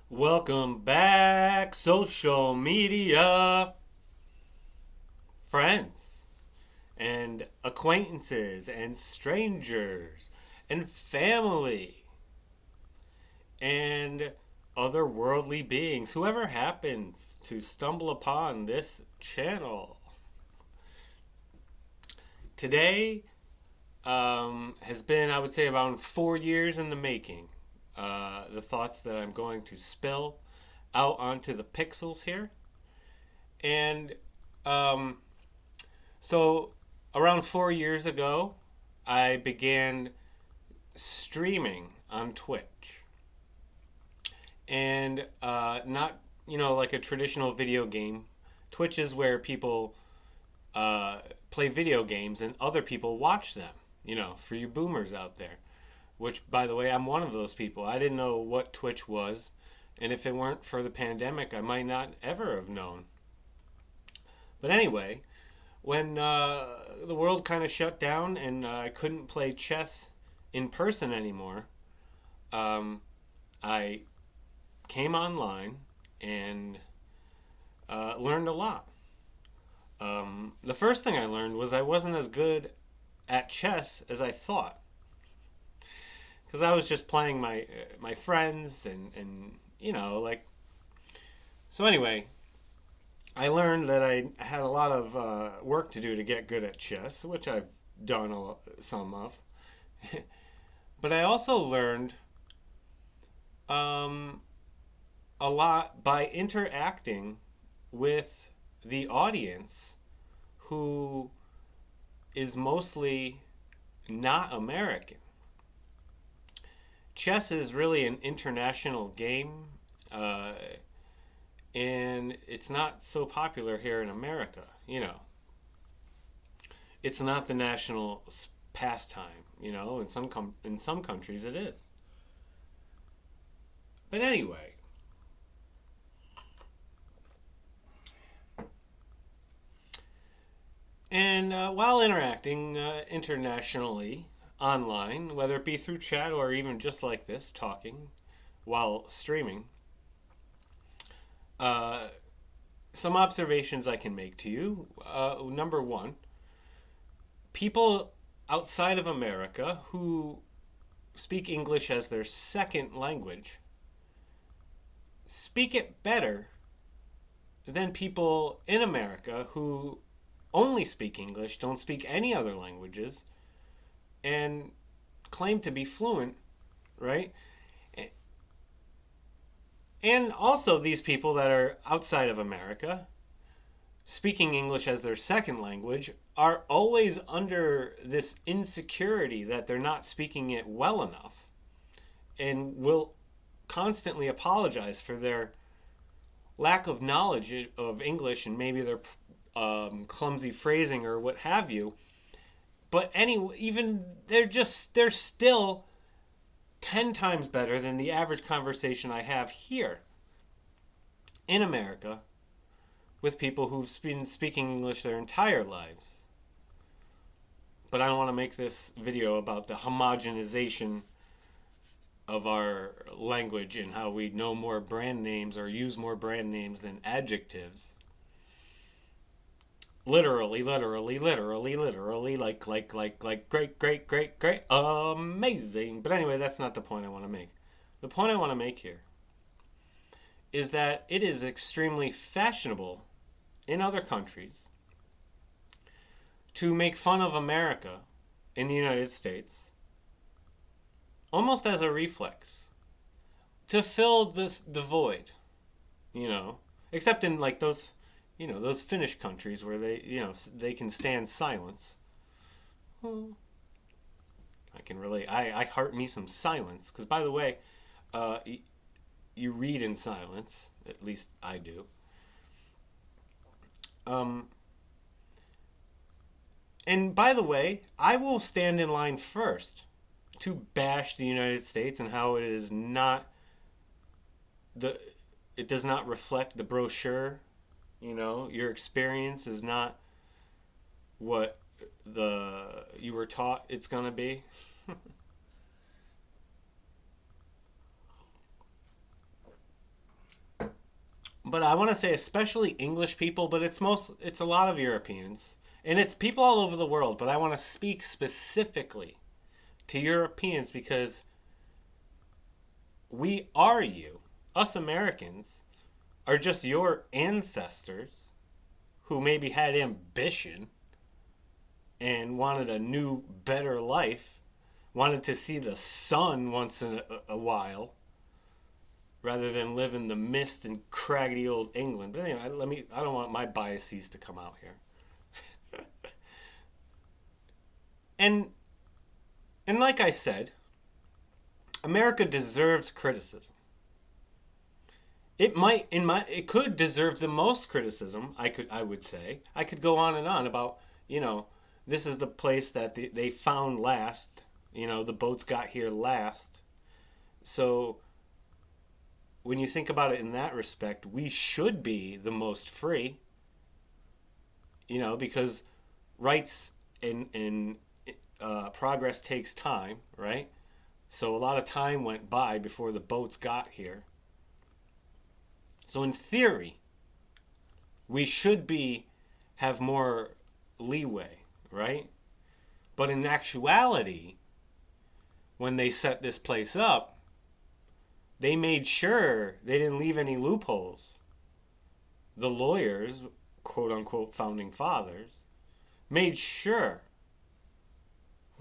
Welcome back, social media friends and acquaintances and strangers and family and other worldly beings, whoever happens to stumble upon this channel. Today has been, I would say, around 4 years in the making. The thoughts that I'm going to spill out onto the pixels here. And um, So, around 4 years ago, I began streaming on Twitch. And not, like a traditional video game. Twitch is where people play video games and other people watch them, for you boomers out there. Which, by the way, I'm one of those people. I didn't know what Twitch was. And if it weren't for the pandemic, I might not ever have known. But anyway, when the world kind of shut down and I couldn't play chess in person anymore, um, I came online and learned a lot. The first thing I learned was I wasn't as good at chess as I thought, because I was just playing my friends and like. So anyway, I learned that I had a lot of work to do to get good at chess, which I've done some of. But I also learned um, a lot by interacting with the audience who is mostly not American. Chess is really an international game, uh, and it's not so popular here in America. It's not the national pastime. In some countries it is. But anyway, and while interacting internationally online, whether it be through chat or even just like this, talking while streaming, uh, some observations I can make to you. Number one, people outside of America who speak English as their second language speak it better than people in America who only speak English, don't speak any other languages, and claim to be fluent, right? And also, these people that are outside of America, speaking English as their second language, are always under this insecurity that they're not speaking it well enough and will constantly apologize for their lack of knowledge of English and maybe their clumsy phrasing or what have you. But anyway, even they're still 10 times better than the average conversation I have here in America with people who've been speaking English their entire lives. But I don't want to make this video about the homogenization of our language and how we know more brand names or use more brand names than adjectives. Literally, literally, literally, literally, like, great, great, great, great, amazing. But anyway, that's not the point I want to make. The point I want to make here is that it is extremely fashionable in other countries to make fun of America in the United States almost as a reflex to fill the void, you know, except in like those Finnish countries where they can stand silence. Well, I can relate. I heart me some silence because, by the way, uh, you read in silence. At least I do. Um, and by the way, I will stand in line first to bash the United States and how it is not the it does not reflect the brochure. Your experience is not what you were taught it's going to be. but I want to say especially English people, but it's a lot of Europeans. And it's people all over the world, but I want to speak specifically to Europeans because we are you. Us Americans are just your ancestors who maybe had ambition and wanted a new, better life, wanted to see the sun once in a while, rather than live in the mist in craggy old England. But anyway, I don't want my biases to come out here. And and like I said, America deserves criticism. It could deserve the most criticism. I would say I could go on and on about, you know, this is the place that they found last. You know, the boats got here last. So when you think about it in that respect, we should be the most free. You know, because rights and progress takes time, right? So a lot of time went by before the boats got here. So in theory, we should be have more leeway, right? But in actuality, when they set this place up, they made sure they didn't leave any loopholes. The lawyers, quote unquote founding fathers, made sure.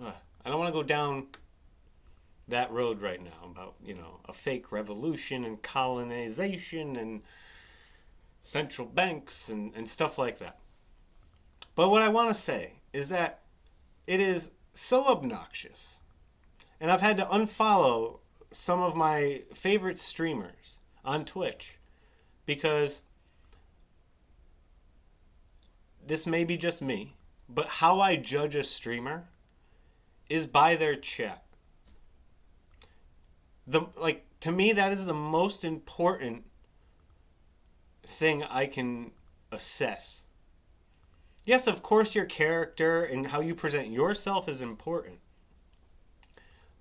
I don't want to go down that road right now about, you know, a fake revolution and colonization and central banks and stuff like that. But what I want to say is that it is so obnoxious. And I've had to unfollow some of my favorite streamers on Twitch because this may be just me, but how I judge a streamer is by their chat. To me, that is the most important thing I can assess. Yes, of course, your character and how you present yourself is important.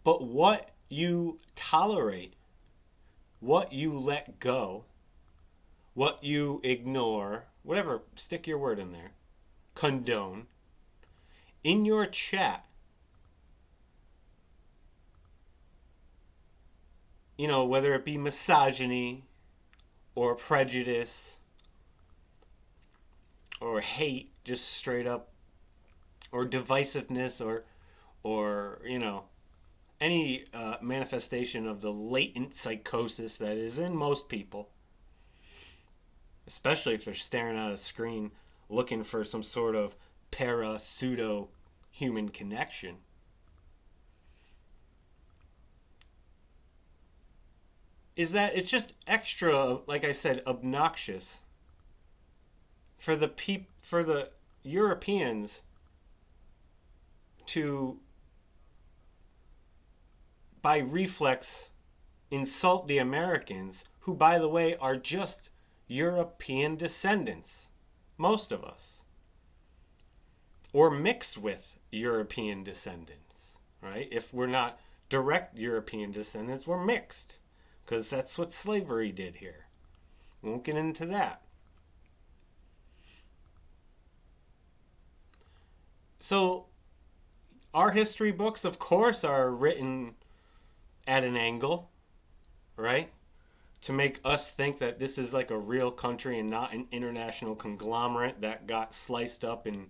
But what you tolerate, what you let go, what you ignore, whatever, stick your word in there, condone, in your chat, you know, whether it be misogyny or prejudice or hate, just straight up, or divisiveness, or you know, any manifestation of the latent psychosis that is in most people, especially if they're staring at a screen looking for some sort of pseudo human connection. Is that it's just extra, like I said, obnoxious for the Europeans to, by reflex, insult the Americans, who, by the way, are just European descendants, most of us, or mixed with European descendants, right? If we're not direct European descendants, we're mixed, because that's what slavery did here. We won't get into that. So, our history books, of course, are written at an angle, right? To make us think that this is like a real country and not an international conglomerate that got sliced up and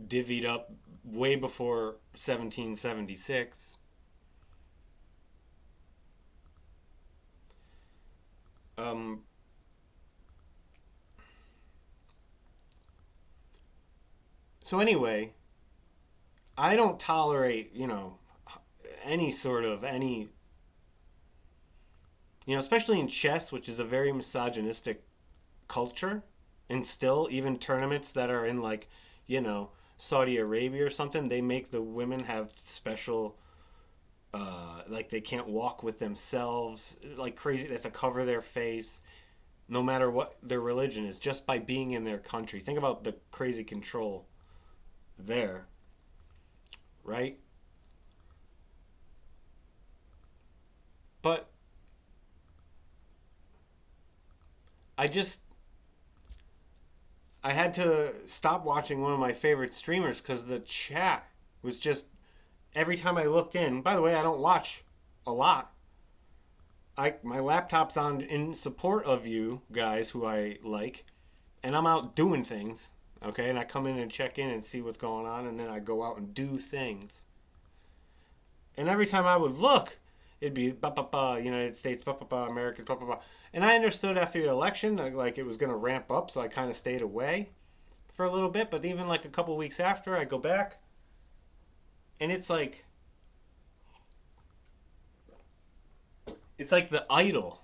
divvied up way before 1776. Um, so anyway, I don't tolerate, you know, any sort of any, you know, especially in chess, which is a very misogynistic culture, and still even tournaments that are in, like, you know, Saudi Arabia or something, they make the women have special, like they can't walk with themselves, like crazy. They have to cover their face, no matter what their religion is, just by being in their country. Think about the crazy control there, right? But I just I had to stop watching one of my favorite streamers because the chat was just every time I looked in. By the way, I don't watch a lot. My laptop's on in support of you guys who I like, and I'm out doing things. Okay, and I come in and check in and see what's going on, and then I go out and do things. And every time I would look, it'd be ba ba ba United States, ba ba ba Americans, ba ba ba. And I understood after the election like it was gonna ramp up, so I kind of stayed away for a little bit. But even like a couple weeks after, I go back, and it's like the idol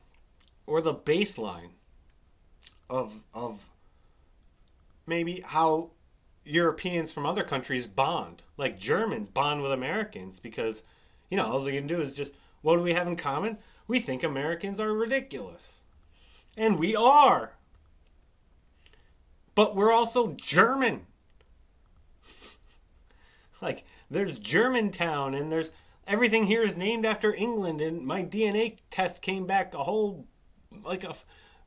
or the baseline of maybe how Europeans from other countries bond. Like Germans bond with Americans because, all they can do is just, what do we have in common? We think Americans are ridiculous. And we are. But we're also German. Like, there's Germantown and there's everything here is named after England, and my DNA test came back a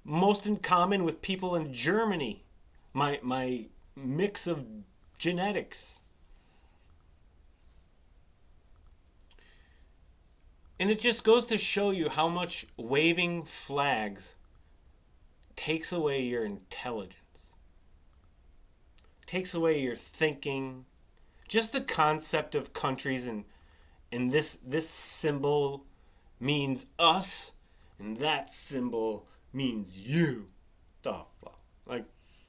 most in common with people in Germany. My mix of genetics. And it just goes to show you how much waving flags takes away your intelligence. Takes away your thinking. Just the concept of countries and this symbol means us and that symbol means you. The fuck? Like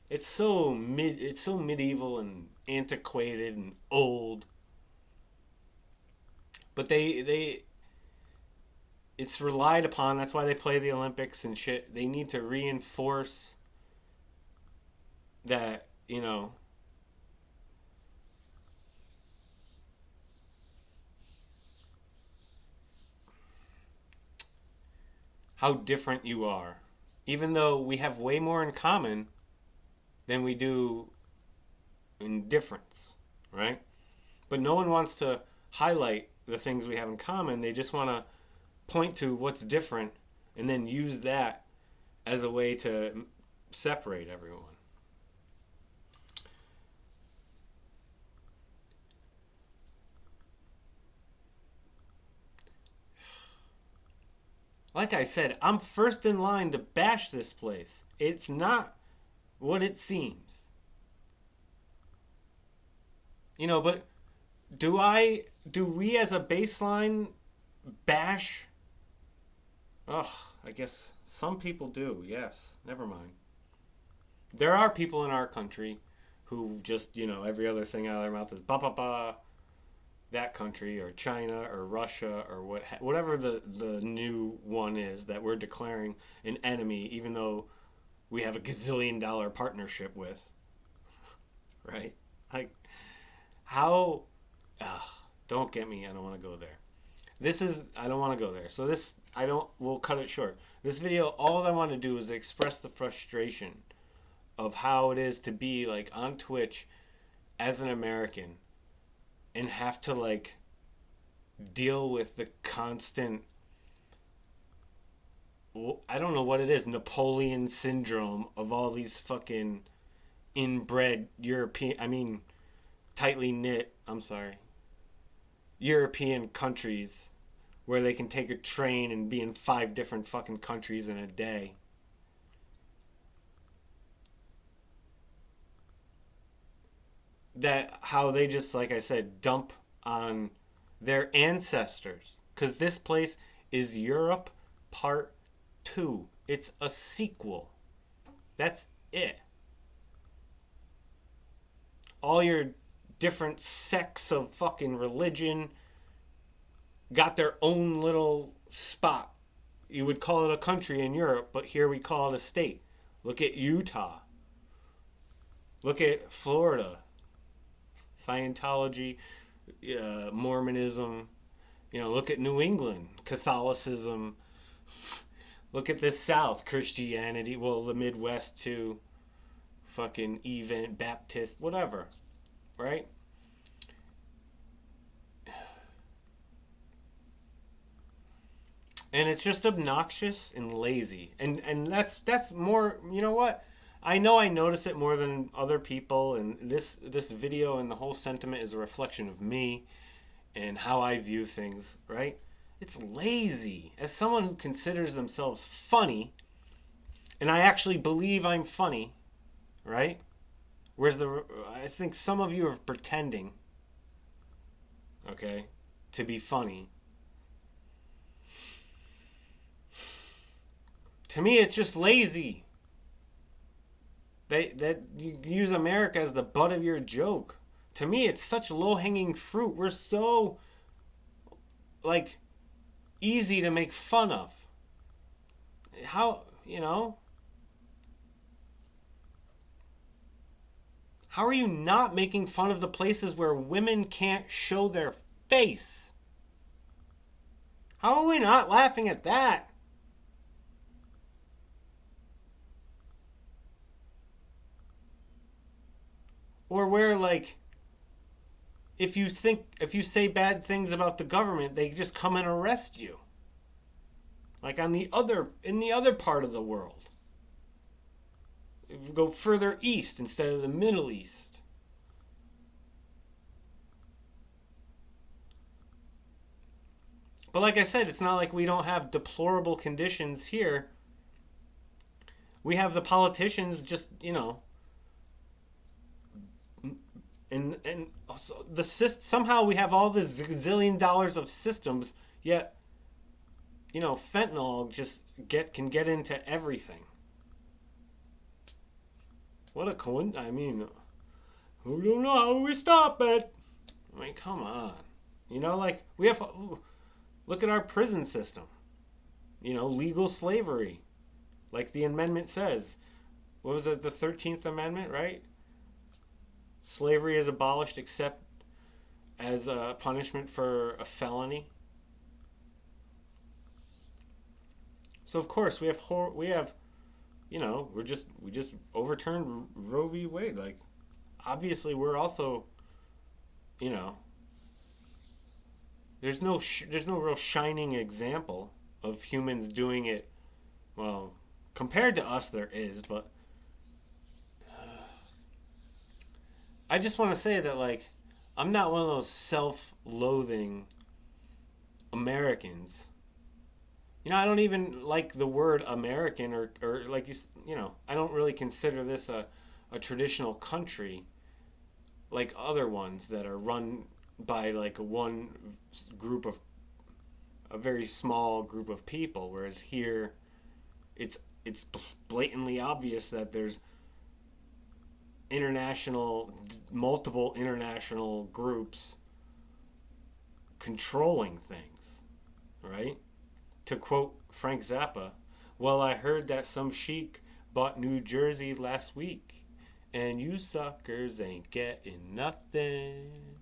it's so medieval and antiquated and old. But they it's relied upon. That's why they play the Olympics and shit. They need to reinforce that, how different you are. Even though we have way more in common than we do in difference, right? But no one wants to highlight the things we have in common. They just want to point to what's different and then use that as a way to separate everyone. Like I said, I'm first in line to bash this place. It's not what it seems. But do we as a baseline bash? Ugh, I guess some people do, yes. Never mind. There are people in our country who just, every other thing out of their mouth is ba ba ba, that country or China or Russia or whatever the new one is that we're declaring an enemy, even though we have a gazillion-dollar partnership with, right? Like how? Ugh, don't get me. I don't want to go there. I don't want to go there. So we'll cut it short. This video, all I want to do is express the frustration of how it is to be like on Twitch as an American and have to like deal with the constant, I don't know what it is, Napoleon syndrome of all these fucking inbred tightly knit, European countries where they can take a train and be in 5 different fucking countries in a day. That how they just, like I said, dump on their ancestors. Because this place is Europe Part 2. It's a sequel. That's it. All your different sects of fucking religion got their own little spot. You would call it a country in Europe, but here we call it a state. Look at Utah. Look at Florida. Scientology, Mormonism. Look at New England. Catholicism. Look at the South. Christianity. Well, the Midwest too. Fucking Event Baptist. Whatever. Right? And it's just obnoxious and lazy. And that's more, you know what? I know I notice it more than other people, and this video and the whole sentiment is a reflection of me and how I view things, right? It's lazy. As someone who considers themselves funny, and I actually believe I'm funny, right? Whereas I think some of you are pretending, okay, to be funny. To me, it's just lazy. That you use America as the butt of your joke. To me, it's such low hanging fruit. We're so like easy to make fun of. How how are you not making fun of the places where women can't show their face? How are we not laughing at that? Or where like if you say bad things about the government, they just come and arrest you. Like in the other part of the world. If you go further east instead of the Middle East. But like I said, it's not like we don't have deplorable conditions here. We have the politicians just, and also somehow we have all this zillion dollars of systems, yet fentanyl just can get into everything. What a coincidence! I mean, who don't know how we stop it? I mean, come on. Like we have. Look at our prison system. Legal slavery, like the amendment says. What was it? The 13th Amendment, right? Slavery is abolished except as a punishment for a felony. So of course we just overturned Roe v. Wade. Like obviously we're also you know there's no real shining example of humans doing it. Well, compared to us there is, but I just want to say that like I'm not one of those self-loathing Americans. I don't even like the word American or like I don't really consider this a traditional country like other ones that are run by like group of a very small group of people, whereas here it's blatantly obvious that there's multiple international groups controlling things, right? To quote Frank Zappa, well, I heard that some sheik bought New Jersey last week, and you suckers ain't getting nothing.